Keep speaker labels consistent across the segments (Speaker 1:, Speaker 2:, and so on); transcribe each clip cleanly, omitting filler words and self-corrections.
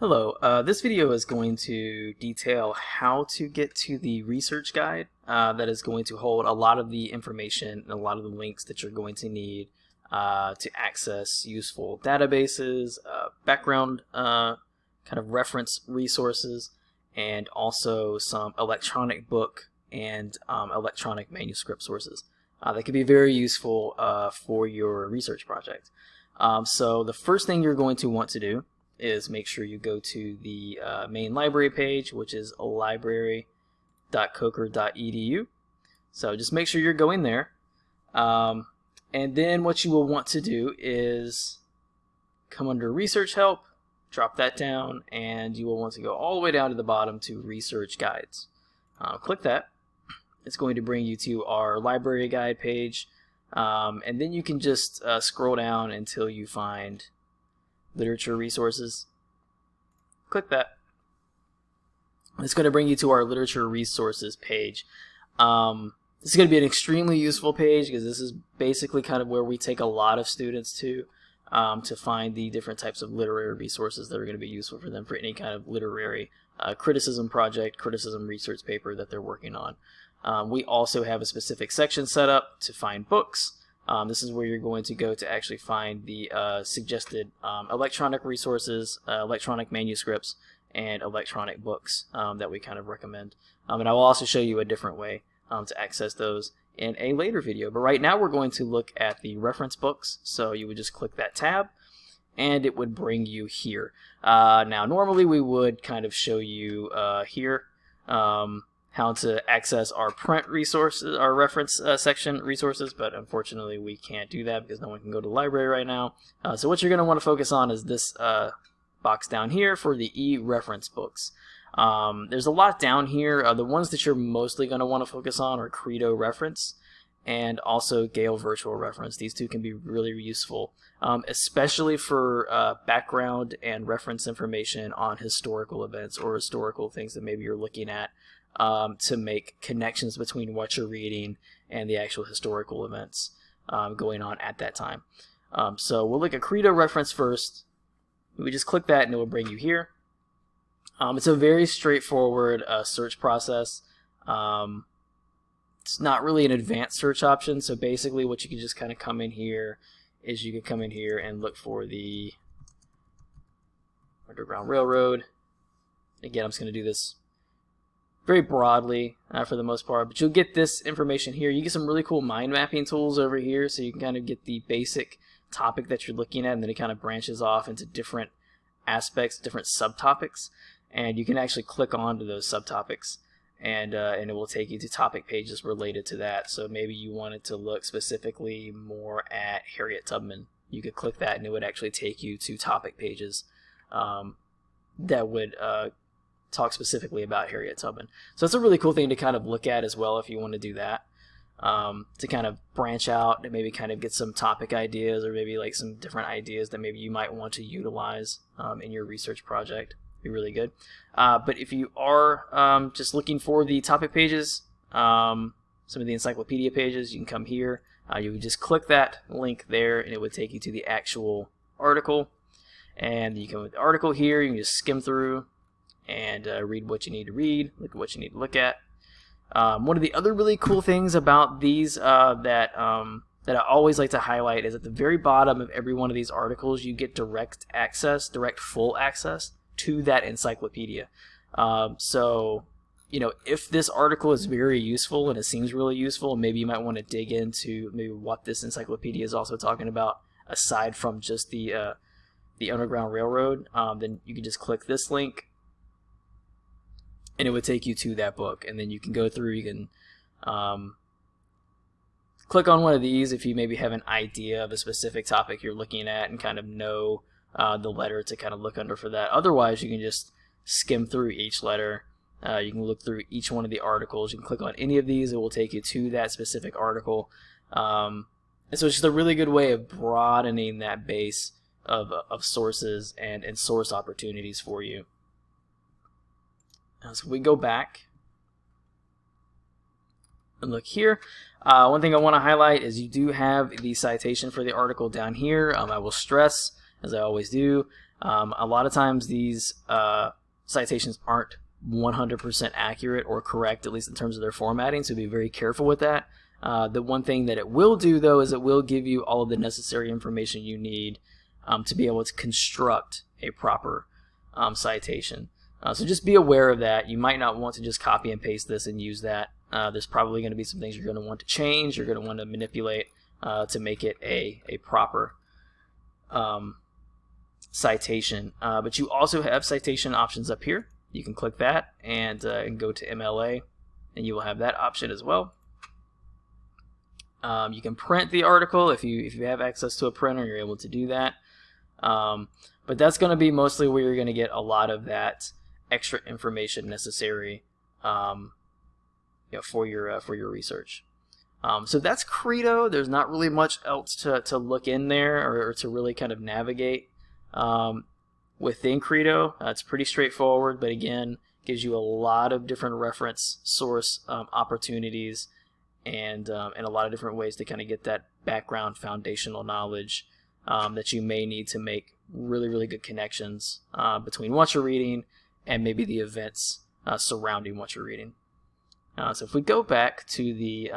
Speaker 1: Hello, this video is going to detail how to get to the research guide that is going to hold a lot of the information and a lot of the links that you're going to need to access useful databases, background kind of reference resources, and also some electronic book and electronic manuscript sources that could be very useful for your research project. So the first thing you're going to want to do is make sure you go to the main library page, which is library.coker.edu. So just make sure you're going there. And then what you will want to do is come under Research Help, drop that down, and you will want to go all the way down to the bottom to Research Guides. Click that. It's going to bring you to our library guide page. And then you can just scroll down until you find literature resources. Click that. It's going to bring you to our literature resources page. This is going to be an extremely useful page because this is basically kind of where we take a lot of students to find the different types of literary resources that are going to be useful for them for any kind of literary criticism project, criticism research paper that they're working on. We also have a specific section set up to find books. This is where you're going to go to actually find the suggested electronic resources, electronic manuscripts, and electronic books that we kind of recommend. And I will also show you a different way to access those in a later video. But right now we're going to look at the reference books. So you would just click that tab and it would bring you here. Now normally we would kind of show you here how to access our print resources, our reference section resources, but unfortunately we can't do that because no one can go to the library right now. So what you're going to want to focus on is this box down here for the e-reference books. There's a lot down here. The ones that you're mostly going to want to focus on are Credo Reference and also Gale Virtual Reference. These two can be really useful, especially for background and reference information on historical events or historical things that maybe you're looking at. To make connections between what you're reading and the actual historical events going on at that time. So we'll look at Credo Reference first. We just click that and it will bring you here. It's a very straightforward search process. It's not really an advanced search option, so basically what you can just kind of come in here is you can come in here and look for the Underground Railroad. Again, I'm just going to do this very broadly for the most part, but you'll get this information here. You get some really cool mind mapping tools over here, so you can kind of get the basic topic that you're looking at, and then it kind of branches off into different aspects, different subtopics, and you can actually click onto those subtopics, and it will take you to topic pages related to that. So maybe you wanted to look specifically more at Harriet Tubman. You could click that, and it would actually take you to topic pages that would talk specifically about Harriet Tubman. So it's a really cool thing to kind of look at as well if you want to do that, to kind of branch out and maybe kind of get some topic ideas or maybe like some different ideas that maybe you might want to utilize in your research project. Be really good. But if you are just looking for the topic pages, some of the encyclopedia pages, you can come here. You would just click that link there and it would take you to the actual article. And you can, with the article here, you can just skim through and read what you need to read, look at what you need to look at. One of the other really cool things about these that I always like to highlight is at the very bottom of every one of these articles you get direct full access to that encyclopedia. So you know, if this article is very useful and it seems really useful, maybe you might want to dig into maybe what this encyclopedia is also talking about aside from just the Underground Railroad. Then you can just click this link and it would take you to that book, and then you can go through, you can click on one of these if you maybe have an idea of a specific topic you're looking at and kind of know the letter to kind of look under for that. Otherwise, you can just skim through each letter. You can look through each one of the articles. You can click on any of these, it will take you to that specific article. And so it's just a really good way of broadening that base of sources and source opportunities for you. So we go back and look here. One thing I want to highlight is you do have the citation for the article down here. I will stress, as I always do, A lot of times these citations aren't 100% accurate or correct, at least in terms of their formatting, so be very careful with that. The one thing that it will do, though, is it will give you all of the necessary information you need to be able to construct a proper citation. So just be aware of that. You might not want to just copy and paste this and use that. There's probably going to be some things you're going to want to change, you're going to want to manipulate to make it a proper citation. But you also have citation options up here. You can click that and go to MLA, and you will have that option as well. You can print the article if you have access to a printer. You're able to do that. But that's going to be mostly where you're going to get a lot of that extra information necessary for your research. So that's Credo. There's not really much else to look in there or to really kind of navigate within Credo. It's pretty straightforward, but again, gives you a lot of different reference source opportunities and a lot of different ways to kind of get that background foundational knowledge that you may need to make really, really good connections between what you're reading and maybe the events surrounding what you're reading. So if we go back to the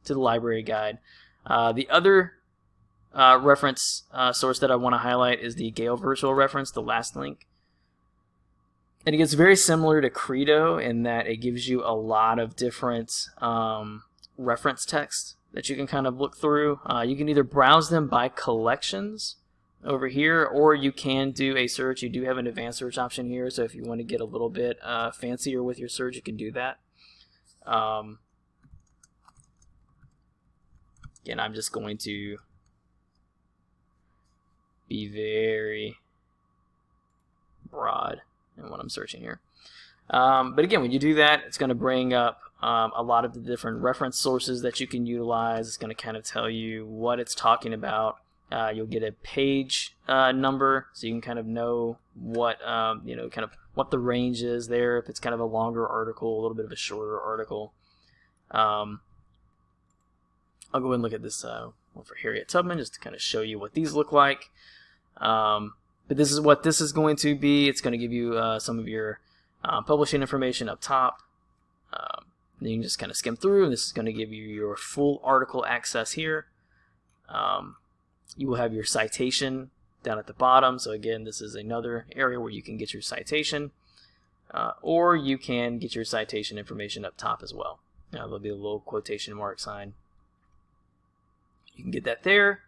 Speaker 1: library guide, the other reference source that I want to highlight is the Gale Virtual Reference, the last link. And it gets very similar to Credo in that it gives you a lot of different reference text that you can kind of look through. You can either browse them by collections over here, or you can do a search. You do have an advanced search option here, so if you want to get a little bit fancier with your search, you can do that. Again, I'm just going to be very broad in what I'm searching here. But again, when you do that, it's going to bring up a lot of the different reference sources that you can utilize. It's going to kind of tell you what it's talking about. You'll get a page number, so you can kind of know what kind of what the range is there. If it's kind of a longer article, a little bit of a shorter article. I'll go ahead and look at this one for Harriet Tubman just to kind of show you what these look like. But this is what this is going to be. It's going to give you some of your publishing information up top. Then you can just kind of skim through, and this is going to give you your full article access here. You will have your citation down at the bottom. So again, this is another area where you can get your citation, or you can get your citation information up top as well. There'll be a little quotation mark sign. You can get that there.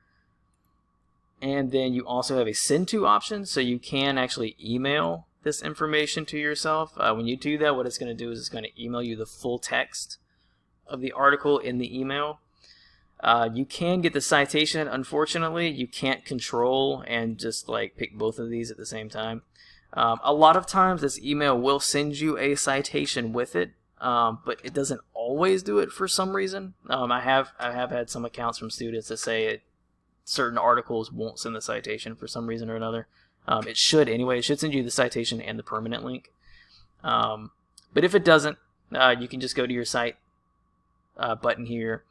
Speaker 1: And then you also have a send to option, so you can actually email this information to yourself. When you do that, what it's going to do is it's going to email you the full text of the article in the email. You can get the citation. Unfortunately, you can't control and just like pick both of these at the same time. A lot of times this email will send you a citation with it, but it doesn't always do it for some reason. I have had some accounts from students that say certain articles won't send the citation for some reason or another. It should anyway. It should send you the citation and the permanent link. But if it doesn't, you can just go to your cite button here,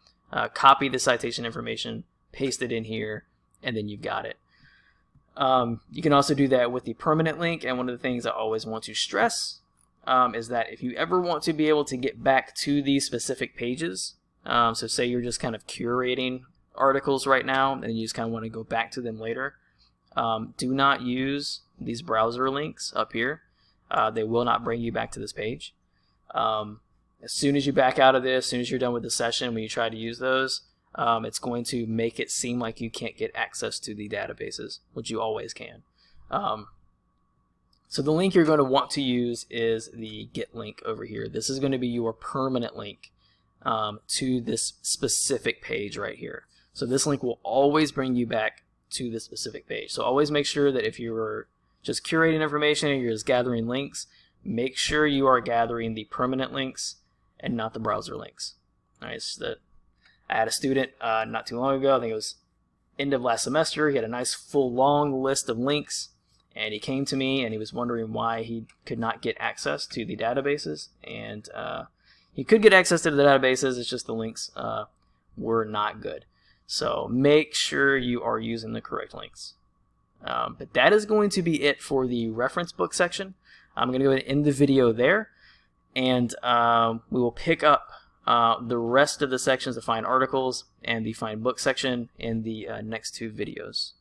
Speaker 1: copy the citation information, paste it in here, and then you've got it. You can also do that with the permanent link, and one of the things I always want to stress is that if you ever want to be able to get back to these specific pages, so say you're just kind of curating articles right now and you just kind of want to go back to them later, do not use these browser links up here. They will not bring you back to this page. As soon as you back out of this, as soon as you're done with the session, when you try to use those, it's going to make it seem like you can't get access to the databases, which you always can. So the link you're going to want to use is the get link over here. This is going to be your permanent link to this specific page right here. So this link will always bring you back to this specific page. So always make sure that if you're just curating information and you're just gathering links, make sure you are gathering the permanent links and not the browser links. All right, so I had a student not too long ago, I think it was end of last semester. He had a nice full long list of links, and he came to me and he was wondering why he could not get access to the databases. And he could get access to the databases, it's just the links were not good. So make sure you are using the correct links. But that is going to be it for the reference book section. I'm going to go ahead and end the video there, and we will pick up the rest of the sections, the find articles and the find book section, in the next two videos.